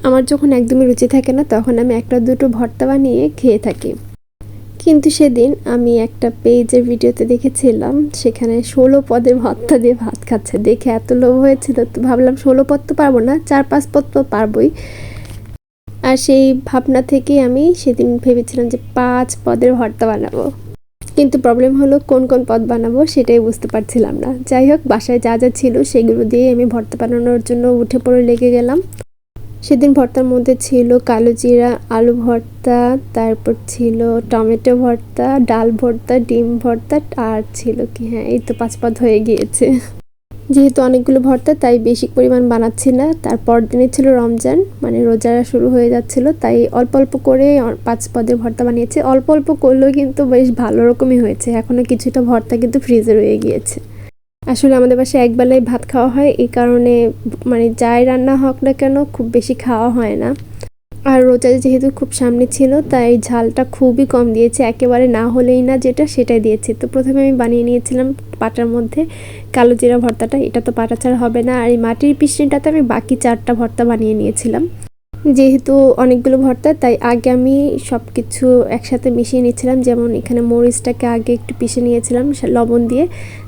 আমার যখন একদমই রুচি থাকে না তখন আমি একটা দুটো ভর্তা বানিয়ে খেয়ে থাকি। কিন্তু সেদিন আমি একটা পেজের ভিডিওতে দেখেছিলাম সেখানে 16 পদের ভর্তা দিয়ে ভাত খাচ্ছে। দেখে এত লোভ হয়েছিল, তো ভাবলাম 16 পদ তো পারবো না, 4-5 পদ তো পারবোই। আর সেই ভাবনা থেকেই আমি সেদিন ভেবেছিলাম যে 5 পদের ভর্তা বানাবো। কিন্তু প্রবলেম হলো কোন কোন পদ বানাবো সেটাই বুঝতে পারছিলাম না। যাই হোক, বাসায় যা যা ছিল সেগুলো দিয়ে আমি ভর্তা বানানোর জন্য উঠে পড়ে লেগে গেলাম। সেদিন ভর্তার মধ্যে ছিল কালো জিরা, আলু ভর্তা, তারপর ছিল টমেটো ভর্তা, ডাল ভর্তা, ডিম ভর্তা, আর ছিল কি, হ্যাঁ এই তো 5 পদ হয়ে গিয়েছে। যেহেতু অনেকগুলো ভর্তা তাই বেশি পরিমাণ বানাচ্ছি না। তারপর দিনে ছিল রমজান, মানে রোজা শুরু হয়ে যাচ্ছিল, তাই অল্প অল্প করে 5 পদের ভর্তা বানিয়েছে। অল্প অল্প করলেও কিন্তু বেশ ভালো রকমই হয়েছে। এখনও কিছুটা ভর্তা কিন্তু ফ্রিজে রয়ে গিয়েছে। আসলে আমাদের বাসায় একবেলায় ভাত খাওয়া হয়, এই কারণে মানে যাই রান্না হোক না কেন খুব বেশি খাওয়া হয় না। আর রোজা যেহেতু খুব সামনে ছিল তাই ঝালটা খুবই কম দিয়েছে, একেবারে না হলেই না যেটা সেটাই দিয়েছে। তো প্রথমে আমি বানিয়ে নিয়েছিলাম পাটার মধ্যে কালো জিরা ভর্তাটা, এটা তো পাটা ছাড়া হবে না। আর এই মাটির পিসনিটাতে আমি বাকি 4টা ভর্তা বানিয়ে নিয়েছিলাম। যেহেতু অনেকগুলো ভর্তা তাই আগে আমি সব কিছু একসাথে মিশিয়ে নিচ্ছিলাম। যেমন এখানে মরিচটাকে আগে একটু পিষে নিয়েছিলাম লবণ দিয়ে,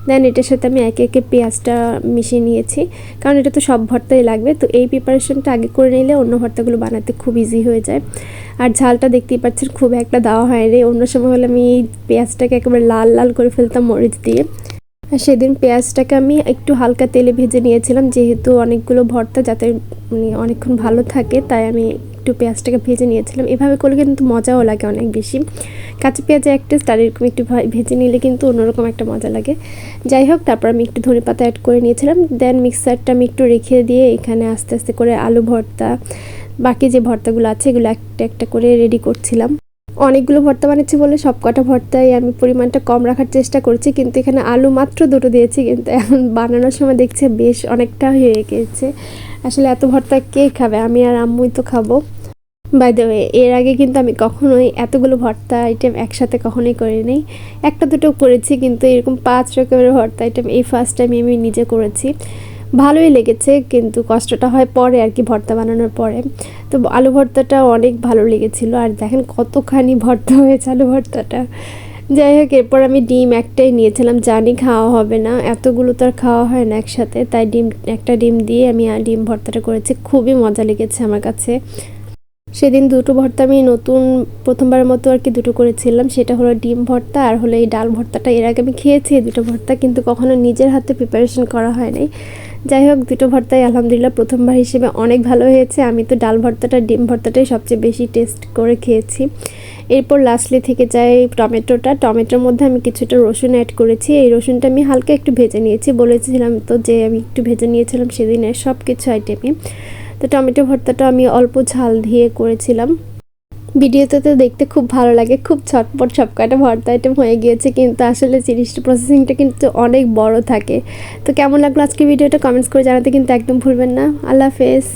দেন এটার সাথে আমি একে একে পেঁয়াজটা মিশিয়ে নিয়েছি, কারণ এটা তো সব ভর্তাই লাগবে। তো এই প্রিপারেশনটা আগে করে নিলে অন্য ভর্তাগুলো বানাতে খুব ইজি হয়ে যায়। আর ঝালটা দেখতেই পাচ্ছেন খুব একটা দেওয়া হয়নি। অন্য সময় হলে আমি এই পেঁয়াজটাকে একেবারে লাল লাল করে ফেলতাম মরিচ দিয়ে। আর সেদিন পেঁয়াজটাকে আমি একটু হালকা তেলে ভেজে নিয়েছিলাম, যেহেতু অনেকগুলো ভর্তা যাতে মানে অনেকক্ষণ ভালো থাকে তাই আমি একটু পেঁয়াজটাকে ভেজে নিয়েছিলাম। এভাবে করলে কিন্তু মজাও লাগে অনেক বেশি। কাঁচা পেঁয়াজে এক টেস্ট, আর এরকম একটু ভেজে নিলে কিন্তু অন্যরকম একটা মজা লাগে। যাই হোক, তারপর আমি একটু ধনেপাতা অ্যাড করে নিয়েছিলাম। দেন মিক্সারটা আমি একটু রেখে দিয়ে এখানে আস্তে আস্তে করে আলু ভর্তা, বাকি যে ভর্তাগুলো আছে এগুলো একটা একটা করে রেডি করছিলাম। অনেকগুলো ভর্তা বানিয়েছি বলে সব কটা ভর্তায় আমি পরিমাণটা কম রাখার চেষ্টা করছি, কিন্তু এখানে আলু মাত্র 2টো দিয়েছি, কিন্তু এখন বানানোর সময় দেখছি বেশ অনেকটা হয়ে গিয়েছে। আসলে এত ভর্তা কে খাবে, আমি আর আম্মুই তো খাবো। বাই দ্য ওয়ে, এর আগে কিন্তু আমি কখনোই এতগুলো ভর্তা আইটেম একসাথে কখনোই করিনি। একটা দুটো করেছি, কিন্তু এরকম 5 রকমের ভর্তা আইটেম এই ফার্স্ট টাইম আমি নিজে করেছি। ভালোই লেগেছে, কিন্তু কষ্টটা হয় পরে আর কি, ভর্তা বানানোর পরে। তো আলু ভর্তাটা অনেক ভালো লেগেছিলো, আর দেখেন কতখানি ভর্তা হয়েছে আলু ভর্তাটা। যাই হোক, এরপর আমি ডিম একটাই নিয়েছিলাম, জানি খাওয়া হবে না, এতগুলো তো আর খাওয়া হয় না একসাথে, তাই একটা ডিম দিয়ে আমি ডিম ভর্তাটা করেছি। খুবই মজা লেগেছে আমার কাছে। সেদিন 2টো ভর্তা আমি নতুন প্রথমবারের মতো আর কি 2টো করেছিলাম, সেটা হলো ডিম ভর্তা আর হলো এই ডাল ভর্তাটা। এর আগে আমি খেয়েছি এই 2টো ভর্তা, কিন্তু কখনো নিজের হাতে প্রিপারেশন করা হয় নাই। যাই হোক, 2টো ভর্তাই আলহামদুলিল্লাহ প্রথমবার হিসেবে অনেক ভালো হয়েছে। আমি তো ডাল ভর্তাটা ডিম ভর্তাটাই সবচেয়ে বেশি টেস্ট করে খেয়েছি। এরপর লাস্টলি থেকে যায় টমেটোর মধ্যে আমি কিছুটা রসুন অ্যাড করেছি। এই রসুনটা আমি হালকা একটু ভেজে নিয়েছি, বলেছিলাম তো যে আমি একটু ভেজে নিয়েছিলাম সেদিনের সব কিছু আইটেমই। তো টমেটো ভর্তাটা আমি অল্প ঝাল দিয়ে করেছিলাম। ভিডিওতে তো দেখতে খুব ভালো লাগে, খুব ছটপট সব কয়টা ভর্তা আইটেম হয়ে গিয়েছে, কিন্তু আসলে জিনিসটা প্রসেসিংটা কিন্তু অনেক বড় থাকে। তো কেমন লাগলো আজকে ভিডিওটা কমেন্টস করে জানাতে কিন্তু একদম ভুলবেন না। আল্লাহ হাফেজ।